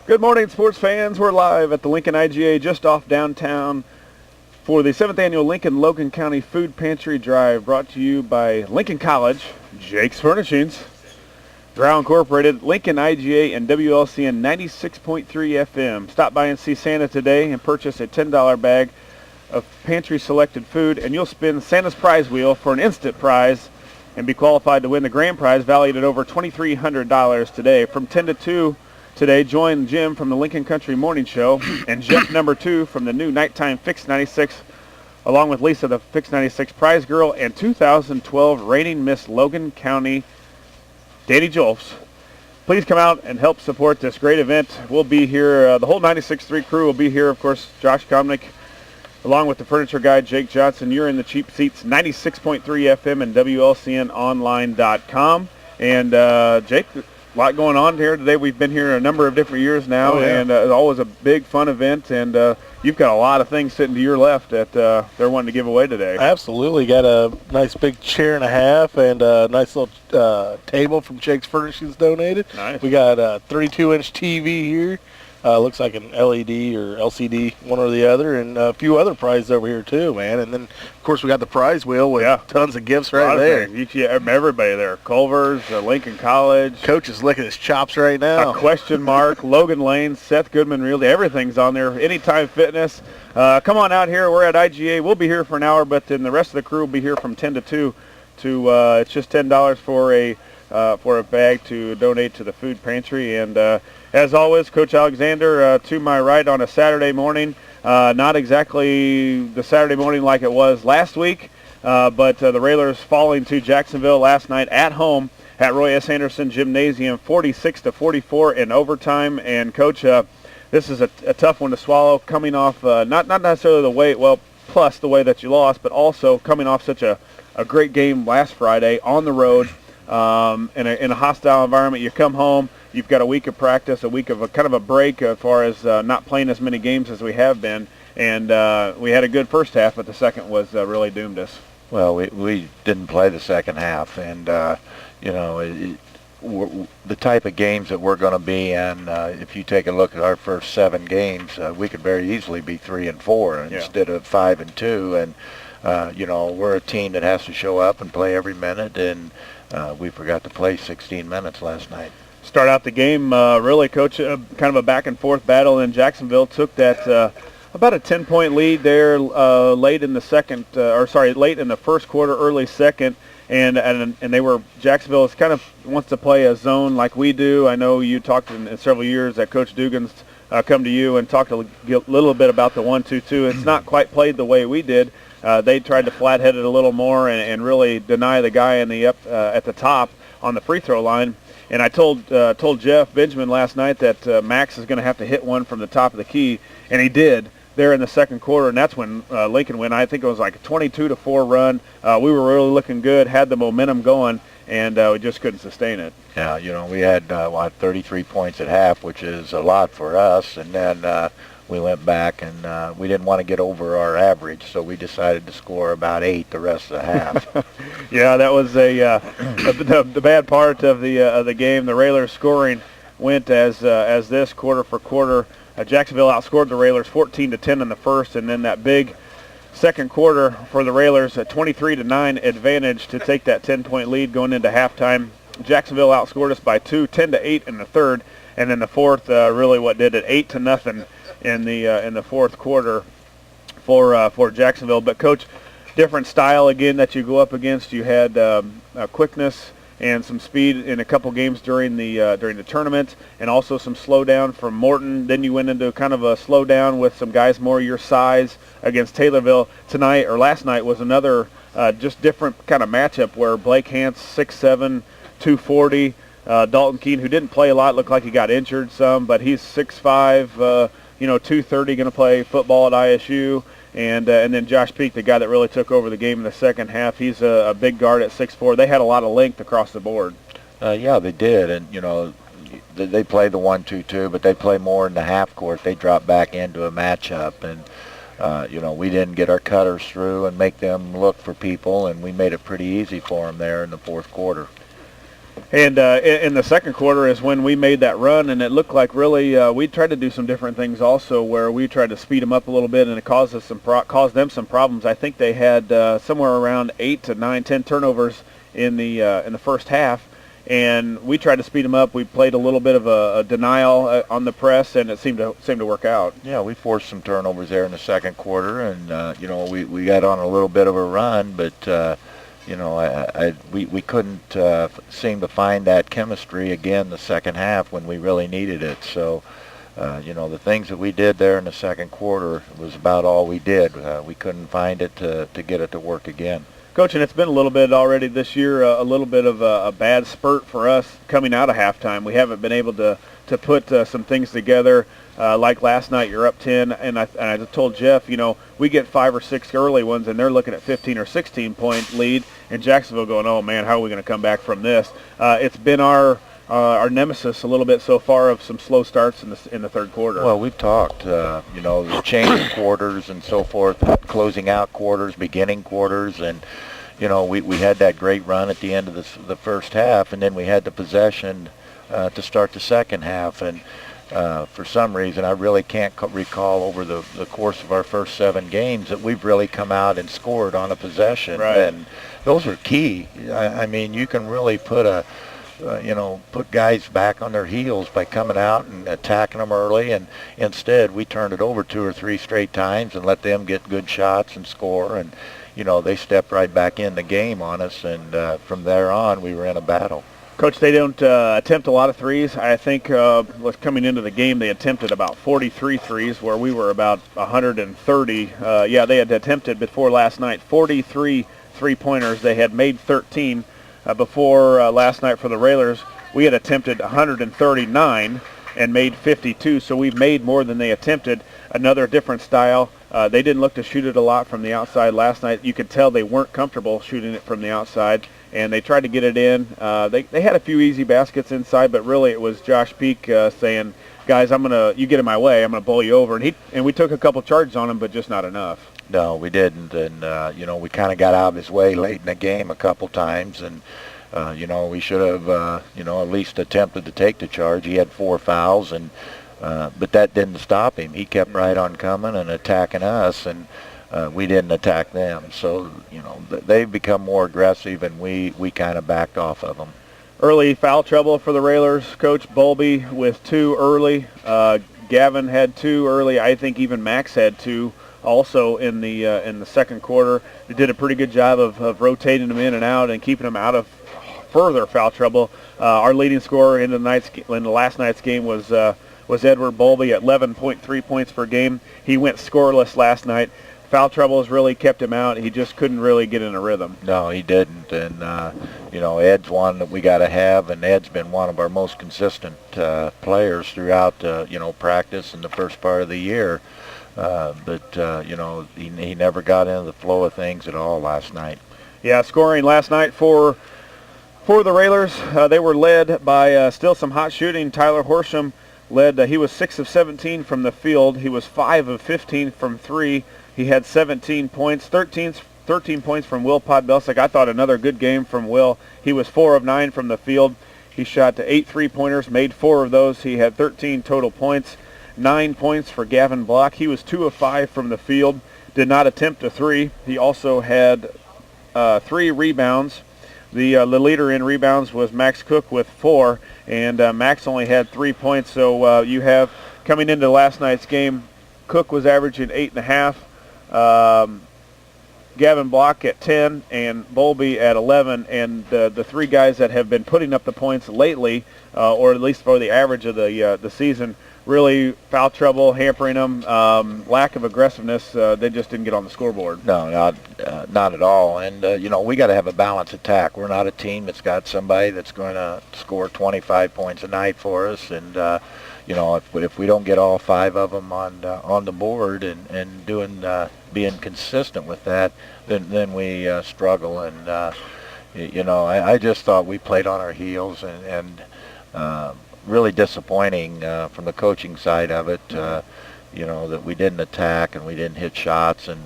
Good morning, sports fans. We're live at the Lincoln IGA just off downtown for the 7th Annual Lincoln Logan County Food Pantry Drive, brought to you by Lincoln College, Jake's Furnishings, Drow Incorporated, Lincoln IGA, and WLCN 96.3 FM. Stop by and see Santa today and purchase a $10 bag of pantry selected food, and you'll spin Santa's prize wheel for an instant prize and be qualified to win the grand prize valued at over $2,300 today. From 10 to 2 today, join Jim from the Lincoln Country Morning Show and Jeff number 2 from the new nighttime Fix 96, along with Lisa, the Fix 96 prize girl, and 2012 reigning Miss Logan County, Danny Jolfs. Please come out and help support this great event. We'll be here. The whole 96.3 crew will be here. Of course, Josh Komnick, along with the furniture guy, Jake Johnston. You're in the cheap seats, 96.3 FM and WLCNonline.com. And Jake, a lot going on here today. We've been here a number of different years now, and it's always a big, fun event. And you've got a lot of things sitting to your left that they're wanting to give away today. Absolutely. Got a nice big chair and a half and a nice little table from Jake's Furnishings donated. Nice. We got a 32-inch TV here. Looks like an LED or LCD, one or the other, and a few other prizes over here too, man. And then, of course, we got the prize wheel with tons of gifts right there. Everybody there. Culver's, Lincoln College. Coach is licking his chops right now. A question mark, Logan Lane, Seth Goodman Realty. Everything's on there. Anytime Fitness. Come on out here. We're at IGA. We'll be here for an hour, but then the rest of the crew will be here from 10 to 2. It's just $10 for a bag to donate to the food pantry. And as always, Coach Alexander to my right on a Saturday morning. Not exactly the Saturday morning like it was last week, but the Railers falling to Jacksonville last night at home at Roy S. Anderson Gymnasium, 46-44 in overtime. And Coach, this is a tough one to swallow, coming off not necessarily the way, plus the way that you lost, but also coming off such a great game last Friday on the road. In a hostile environment. You come home, you've got a week of practice, a week of a kind of a break as far as not playing as many games as we have been, and we had a good first half, but the second was really doomed us. Well, we didn't play the second half, and the type of games that we're going to be in, if you take a look at our first 7 games, we could very easily be 3-4 instead of 5-2, and we're a team that has to show up and play every minute, and we forgot to play 16 minutes last night. Start out the game, really, Coach, kind of a back-and-forth battle, and Jacksonville took that about a 10-point lead there late in the first quarter, early second, and Jacksonville is kind of wants to play a zone like we do. I know you talked in several years that Coach Dugan's come to you and talked a little bit about the 1-2-2. It's not quite played the way we did. They tried to flat-head it a little more and really deny the guy at the top on the free throw line. And I told Jeff Benjamin last night that Max is going to have to hit one from the top of the key, and he did there in the second quarter, and that's when Lincoln went. I think it was like a 22-4 run. We were really looking good, had the momentum going, and we just couldn't sustain it. Yeah, we had 33 points at half, which is a lot for us, and then we went back and we didn't want to get over our average, so we decided to score about 8 the rest of the half. Yeah, that was the bad part of the game. The Railers scoring went as this quarter for quarter. Jacksonville outscored the Railers 14-10 in the first, and then that big second quarter for the Railers, a 23-9 advantage to take that 10-point lead going into halftime. Jacksonville outscored us by 2, 10-8 in the third, and then the fourth really what did it, 8-0 in the fourth quarter for Jacksonville. But Coach, different style again that you go up against. You had quickness and some speed in a couple games during the tournament, and also some slowdown from Morton. Then you went into kind of a slowdown with some guys more your size against Taylorville. Last night was another just different kind of matchup where Blake Hance, 6'7", 240. Dalton Keene, who didn't play a lot, looked like he got injured some, but he's 6'5", 230, going to play football at ISU. And then Josh Peak, the guy that really took over the game in the second half, he's a big guard at 6'4". They had a lot of length across the board. Yeah, they did. And, they play the 1-2-2, but they play more in the half court. They drop back into a matchup. And, we didn't get our cutters through and make them look for people, and we made it pretty easy for them there in the fourth quarter. And in the second quarter is when we made that run, and it looked like really we tried to do some different things also, where we tried to speed them up a little bit, and it caused them some problems. I think they had somewhere around 8 to 9, 10 turnovers in the first half, and we tried to speed them up. We played a little bit of a denial on the press, and it seemed to work out. Yeah, we forced some turnovers there in the second quarter, and we got on a little bit of a run, but. We couldn't seem to find that chemistry again the second half when we really needed it. So, the things that we did there in the second quarter was about all we did. We couldn't find it to get it to work again. Coach, and it's been a little bit already this year, a little bit of a bad spurt for us coming out of halftime. We haven't been able to put some things together. Like last night, you're up 10, and I told Jeff, we get 5 or 6 early ones, and they're looking at 15 or 16-point lead, and Jacksonville going, oh, man, how are we going to come back from this? It's been our nemesis a little bit so far of some slow starts in the third quarter. Well, we've talked, the changing quarters and so forth, closing out quarters, beginning quarters, and we had that great run at the end of the first half, and then we had the possession to start the second half, and for some reason, I really can't recall over the course of our first 7 games that we've really come out and scored on a possession. Right. And those are key. I mean, you can really put put guys back on their heels by coming out and attacking them early. And instead, we turned it over 2 or 3 straight times and let them get good shots and score. And, they stepped right back in the game on us. And from there on, we were in a battle. Coach, they don't attempt a lot of threes. I think coming into the game, they attempted about 43 threes, where we were about 130. They had attempted before last night 43 three-pointers. They had made 13 before last night for the Railers. We had attempted 139 and made 52, so we've made more than they attempted. Another different style. They didn't look to shoot it a lot from the outside last night. You could tell they weren't comfortable shooting it from the outside, and they tried to get it in. They had a few easy baskets inside, but really it was Josh Peak saying, guys, you get in my way, I'm going to bowl you over. And we took a couple charges on him, but just not enough. No, we didn't, and, we kind of got out of his way late in the game a couple times, and, we should have, at least attempted to take the charge. He had 4 fouls, and but that didn't stop him. He kept right on coming and attacking us, and we didn't attack them. So, they've become more aggressive, and we kind of backed off of them. Early foul trouble for the Railers. Coach Bowlby with 2 early. Gavin had 2 early. I think even Max had 2 also in the second quarter. They did a pretty good job of rotating them in and out and keeping them out of further foul trouble. Our leading scorer in the last night's game was Edward Bowlby at 11.3 points per game. He went scoreless last night. Foul trouble has really kept him out. He just couldn't really get in a rhythm. No, he didn't. And, Ed's one that we got to have, and Ed's been one of our most consistent players throughout, practice in the first part of the year. But he never got into the flow of things at all last night. Yeah, scoring last night for the Railers, they were led by still some hot shooting. Tyler Horsham led. He was 6 of 17 from the field. He was 5 of 15 from 3. He had 17 points, 13 points from Will Podbelsic. I thought another good game from Will. He was 4 of 9 from the field. He shot 8 3-pointers, made 4 of those. He had 13 total points. 9 points for Gavin Block. He was 2 of 5 from the field. Did not attempt a 3. He also had 3 rebounds. The leader in rebounds was Max Cook with 4, and Max only had 3 points. So you have, coming into last night's game, Cook was averaging 8.5, Gavin Block at 10, and Bowlby at 11. And the 3 guys that have been putting up the points lately, or at least for the average of the season, really foul trouble hampering them, lack of aggressiveness. They just didn't get on the scoreboard. No, not at all. And, we got to have a balanced attack. We're not a team that's got somebody that's going to score 25 points a night for us. And, if we don't get all 5 of them on the board and being consistent with that, then we struggle. And, I just thought we played on our heels and really disappointing from the coaching side of it, that we didn't attack and we didn't hit shots, and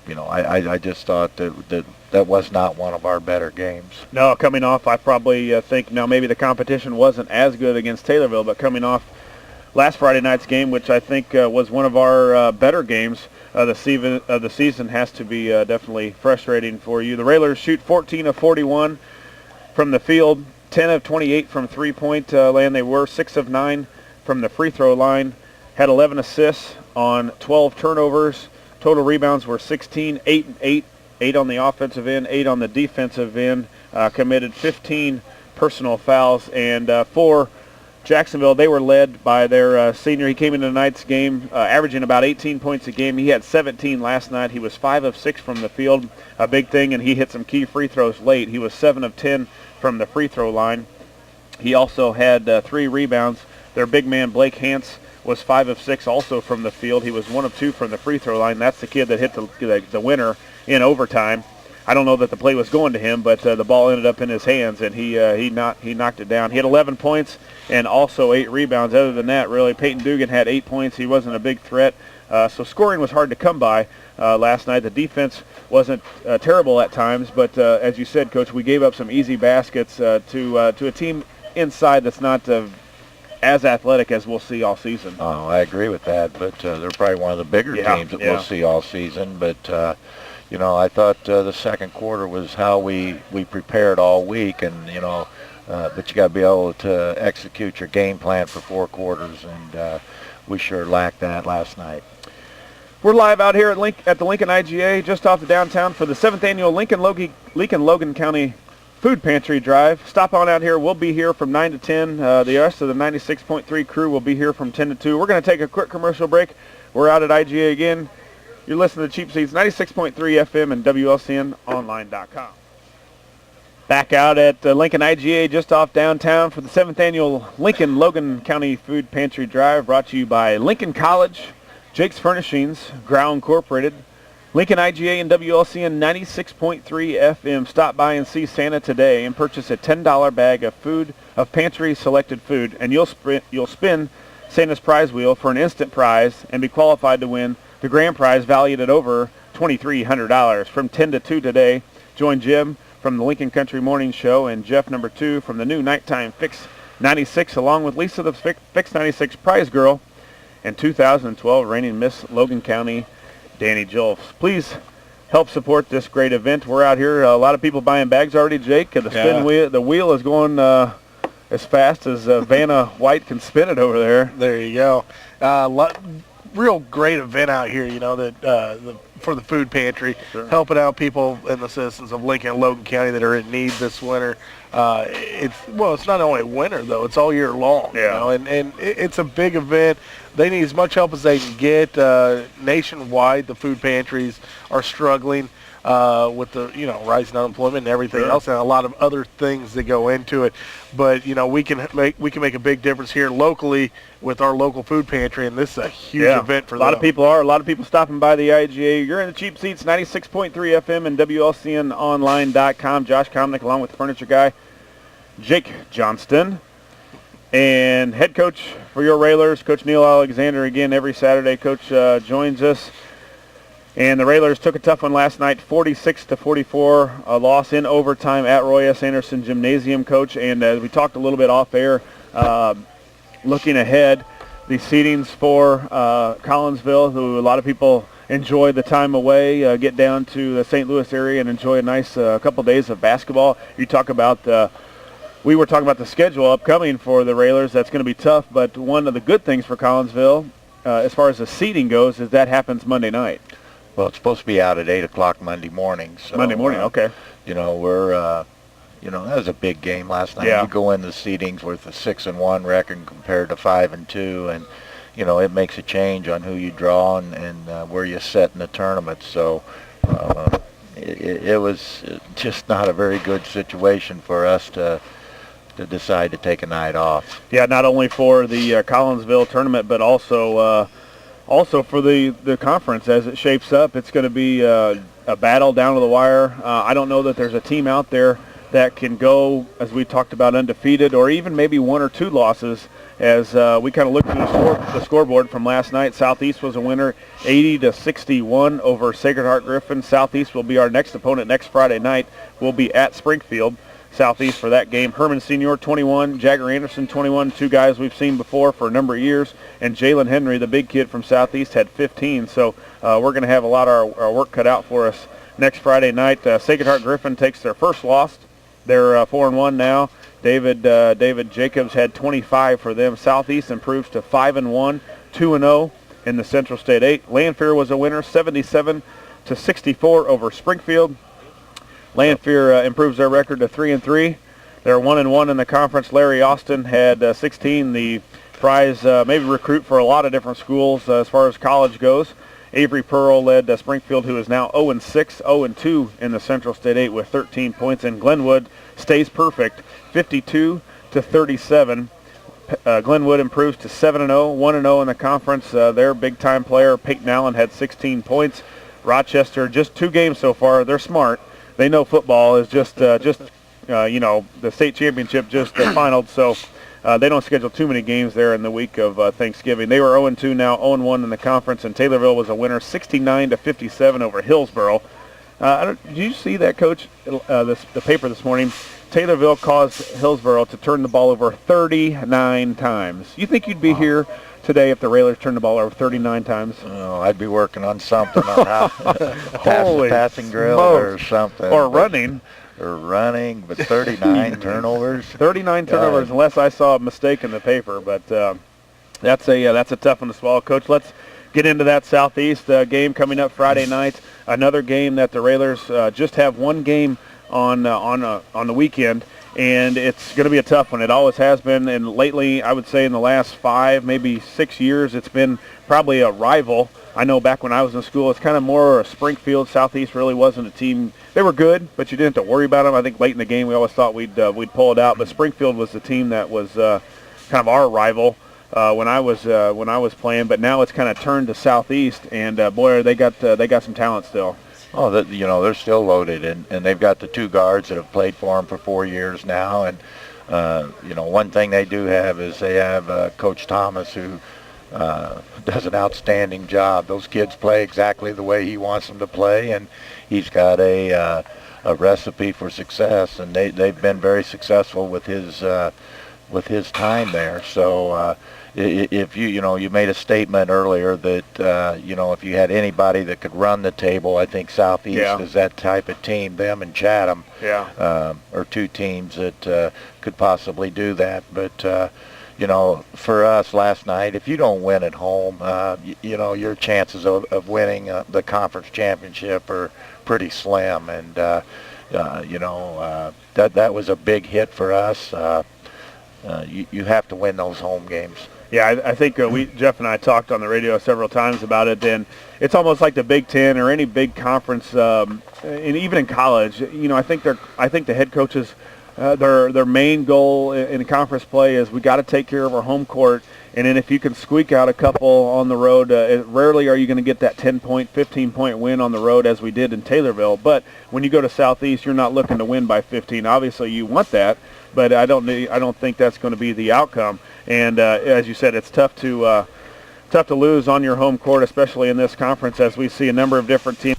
I just thought that was not one of our better games. No, coming off, I probably think now maybe the competition wasn't as good against Taylorville, but coming off last Friday night's game, which I think was one of our better games of the season, has to be definitely frustrating for you. The Railers shoot 14 of 41 from the field, 10 of 28 from three-point land. They were 6 of 9 from the free throw line, had 11 assists on 12 turnovers. Total rebounds were 16, 8 and 8, 8 on the offensive end, 8 on the defensive end. Committed 15 personal fouls, and for Jacksonville, they were led by their senior. He came into tonight's game averaging about 18 points a game. He had 17 last night. He was 5 of 6 from the field, a big thing, and he hit some key free throws late. He was 7 of 10 from the free throw line. He also had 3 rebounds. Their big man, Blake Hance, was 5 of 6 also from the field. He was 1 of 2 from the free throw line. That's the kid that hit the winner in overtime. I don't know that the play was going to him, but the ball ended up in his hands, and he knocked it down. He had 11 points and also 8 rebounds. Other than that, really, Peyton Dugan had 8 points. He wasn't a big threat, so scoring was hard to come by last night. The defense wasn't terrible at times, but as you said, Coach, we gave up some easy baskets to a team inside that's not as athletic as we'll see all season. Oh, I agree with that, but they're probably one of the bigger teams that we'll see all season. But, I thought the second quarter was how we prepared all week, and, but you got to be able to execute your game plan for 4 quarters, and we sure lacked that last night. We're live out here at the Lincoln IGA, just off the downtown for the 7th annual Lincoln Logan County Food Pantry Drive. Stop on out here. We'll be here from 9 to 10. The rest of the 96.3 crew will be here from 10 to 2. We're going to take a quick commercial break. We're out at IGA again. You're listening to Cheap Seats, 96.3 FM and WLCNonline.com. Back out at Lincoln IGA, just off downtown for the 7th annual Lincoln Logan County Food Pantry Drive, brought to you by Lincoln College, Jake's Furnishings, Grau Incorporated, Lincoln IGA and WLCN 96.3 FM. Stop by and see Santa today and purchase a $10 bag of Pantry selected food, and you'll spin Santa's prize wheel for an instant prize and be qualified to win the grand prize valued at over $2,300. From 10 to 2 today, join Jim from the Lincoln Country Morning Show and Jeff number 2 from the new Nighttime Fix 96, along with Lisa the Fix 96 prize girl and 2012 reigning Miss Logan County, Danny Jolfs. Please help support this great event. We're out here. A lot of people buying bags already, Jake. The wheel is going as fast as Vanna White can spin it over there. There you go. Real great event out here, for the food pantry, sure. Helping out people and the citizens of Lincoln and Logan County that are in need this winter. It's not only winter though; it's all year long. Yeah. And it's a big event. They need as much help as they can get. Nationwide, the food pantries are struggling with the rising unemployment and everything else, and a lot of other things that go into it. But we can make a big difference here locally with our local food pantry, and this is a huge event for them. A lot of people stopping by the IGA. You're in the Cheap Seats, 96.3 FM and WLCNonline.com. Josh Komnick along with the furniture guy, Jake Johnston. And head coach for your Railers, Coach Neil Alexander, again every Saturday. Coach joins us. And the Railers took a tough one last night, 46-44, a loss in overtime at Roy S. Anderson Gymnasium, Coach. And as we talked a little bit off air, looking ahead, the seedings for Collinsville, who a lot of people enjoy the time away, get down to the St. Louis area and enjoy a nice couple days of basketball. You talk about we were talking about the schedule upcoming for the Railers. That's going to be tough, but one of the good things for Collinsville, as far as the seeding goes, is that happens Monday night. Well, it's supposed to be out at 8 o'clock Monday morning. So, Monday morning, okay. We're, that was a big game last night. Yeah. You go in the seedings with a 6-1 record compared to 5-2, and, it makes a change on who you draw and where you set in the tournament. So it was just not a very good situation for us to decide to take a night off. Yeah, not only for the Collinsville tournament, but also for the conference as it shapes up. It's going to be a battle down to the wire. I don't know that there's a team out there that can go, as we talked about, undefeated, or even maybe 1 or 2 losses. As we kind of looked at the scoreboard from last night, Southeast was a winner, 80-61 over Sacred Heart Griffin. Southeast will be our next opponent next Friday night. We'll be at Springfield Southeast for that game. Herman Senior 21, Jagger Anderson 21, 2 guys we've seen before for a number of years, and Jalen Henry, the big kid from Southeast, had 15. So we're going to have a lot of our work cut out for us next Friday night. Sacred Heart Griffin takes their first loss. They're 4-1 now. David Jacobs had 25 for them. Southeast improves to 5-1, 2-0 in the Central State 8. Lanphier was a winner, 77-64 over Springfield. Lanphier improves their record to 3-3. They're 1-1 in the conference. Larry Austin had 16. The prize maybe recruit for a lot of different schools as far as college goes. Avery Pearl led Springfield, who is now 0-6, 0-2 in the Central State 8 with 13 points. And Glenwood stays perfect, 52-37. Glenwood improves to 7-0, 1-0 in the conference. Their big-time player, Peyton Allen, had 16 points. Rochester, just 2 games so far. They're smart. They know football is just the state championship just finaled, so they don't schedule too many games there in the week of Thanksgiving. They were 0-2 now, 0-1 in the conference, and Taylorville was a winner, 69-57 over Hillsboro. Did you see that, Coach, the paper this morning? Taylorville caused Hillsboro to turn the ball over 39 times. You think you'd be here today if the Railers turned the ball over 39 times? Oh, I'd be working on something on how passing drill or something. Or running. But 39 turnovers. 39 turnovers, unless I saw a mistake in the paper. But that's a tough one to swallow. Coach, let's get into that Southeast game coming up Friday night. Another game that the Railers just have one game on the weekend, and it's going to be a tough one. It always has been, and lately, I would say in the last 5, maybe 6 years, it's been probably a rival. I know back when I was in school, it's kind of more a Springfield. Southeast really wasn't a team. They were good, but you didn't have to worry about them. I think late in the game, we always thought we'd pull it out, but Springfield was the team that was kind of our rival when I was playing. But now it's kind of turned to Southeast, and boy, they got some talent still. Oh, they're still loaded, and they've got the 2 guards that have played for them for 4 years now. And one thing they do have is they have Coach Thomas, who does an outstanding job. Those kids play exactly the way he wants them to play, and he's got a recipe for success. And they've been very successful with his time there. So if you made a statement earlier that if you had anybody that could run the table, I think Southeast is that type of team. Them and Chatham are 2 teams that could possibly do that. But for us last night, if you don't win at home, your chances of winning the conference championship are pretty slim. And that was a big hit for us. You have to win those home games. Yeah, I think Jeff and I talked on the radio several times about it, and it's almost like the Big Ten or any big conference, and even in college. I think the head coaches, their main goal in conference play is we got to take care of our home court, and then if you can squeak out a couple on the road, rarely are you going to get that 10-point, 15-point win on the road as we did in Taylorville. But when you go to Southeast, you're not looking to win by 15. Obviously, you want that, but I don't think that's going to be the outcome. And as you said, it's tough to lose on your home court, especially in this conference, as we see a number of different teams.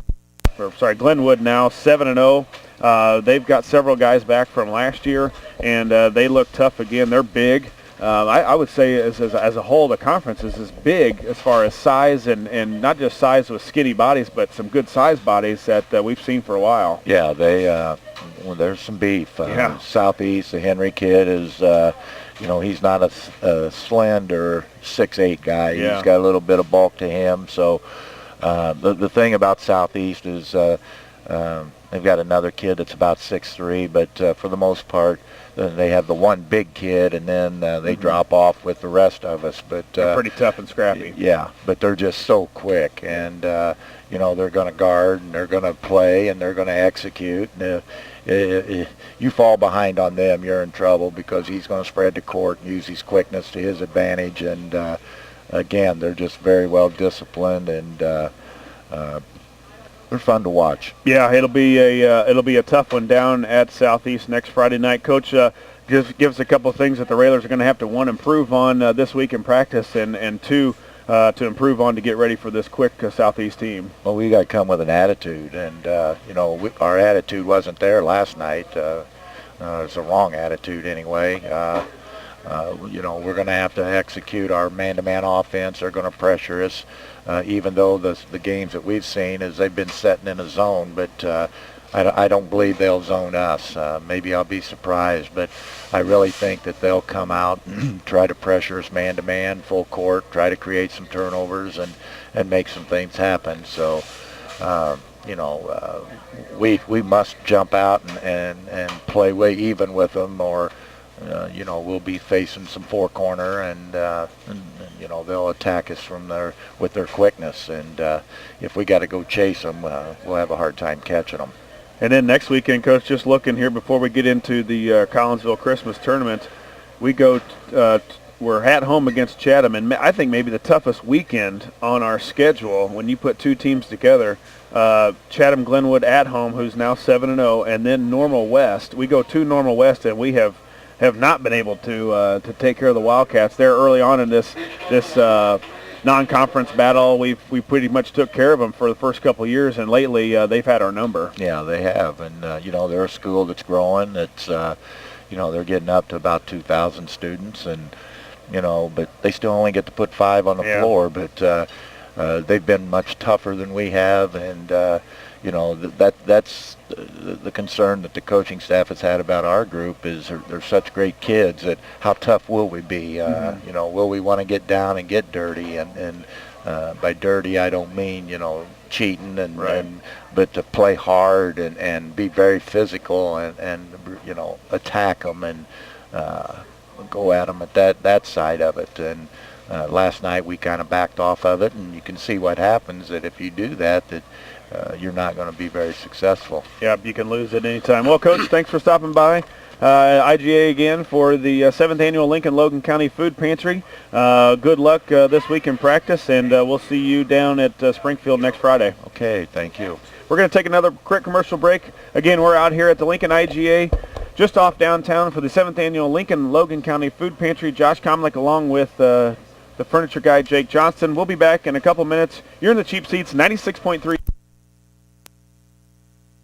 Glenwood now 7-0. They've got several guys back from last year, and they look tough again. They're big. I would say as a whole, the conference is as big as far as size, and not just size with skinny bodies, but some good size bodies that we've seen for a while. Yeah, there's some beef. Southeast, the Henry kid is, he's not a slender 6'8" guy. Yeah. He's got a little bit of bulk to him. So the thing about Southeast is they've got another kid that's about 6'3", but for the most part, they have the one big kid, and then they drop off with the rest of us. But they're pretty tough and scrappy. Yeah, but they're just so quick, and they're going to guard, and they're going to play, and they're going to execute. You fall behind on them, you're in trouble, because he's going to spread the court and use his quickness to his advantage. And again, they're just very well disciplined, and they're fun to watch. Yeah, it'll be a tough one down at Southeast next Friday night. Coach, give us a couple of things that the Railers are going to have to, one, improve on this week in practice, and two, to improve on to get ready for this quick Southeast team. Well, we got to come with an attitude, and our attitude wasn't there last night. It's a wrong attitude anyway. We're going to have to execute our man-to-man offense. They're going to pressure us, even though the games that we've seen is they've been setting in a zone, but I don't believe they'll zone us. Maybe I'll be surprised, but I really think that they'll come out and try to pressure us man-to-man, full court, try to create some turnovers and make some things happen. So, we must jump out and play way even with them, or we'll be facing some four-corner, and they'll attack us with their quickness. And if we got to go chase them, we'll have a hard time catching them. And then next weekend, Coach, just looking here before we get into the Collinsville Christmas tournament, we go. We're at home against Chatham, and I think maybe the toughest weekend on our schedule when you put two teams together. Chatham Glenwood at home, who's now 7-0, and then Normal West. We go to Normal West, and we have not been able to take care of the Wildcats. There early on in this non-conference battle, we pretty much took care of them for the first couple of years, and lately they've had our number. Yeah, they have, and they're a school that's growing. It's they're getting up to about 2,000 students, and but they still only get to put 5 on the floor. But they've been much tougher than we have, and that's the concern that the coaching staff has had about our group is they're such great kids that how tough will we be? Will we want to get down and get dirty? And by dirty, I don't mean cheating but to play hard and be very physical and attack them and go at them at that side of it. And last night we kind of backed off of it, and you can see what happens that if you do that you're not going to be very successful. Yeah, you can lose at any time. Well, Coach, thanks for stopping by. IGA again for the 7th Annual Lincoln Logan County Food Pantry. Good luck this week in practice, and we'll see you down at Springfield next Friday. Okay, thank you. We're going to take another quick commercial break. Again, we're out here at the Lincoln IGA just off downtown for the 7th Annual Lincoln Logan County Food Pantry. Josh Komnick along with the furniture guy, Jake Johnston. We'll be back in a couple minutes. You're in the Cheap Seats, 96.3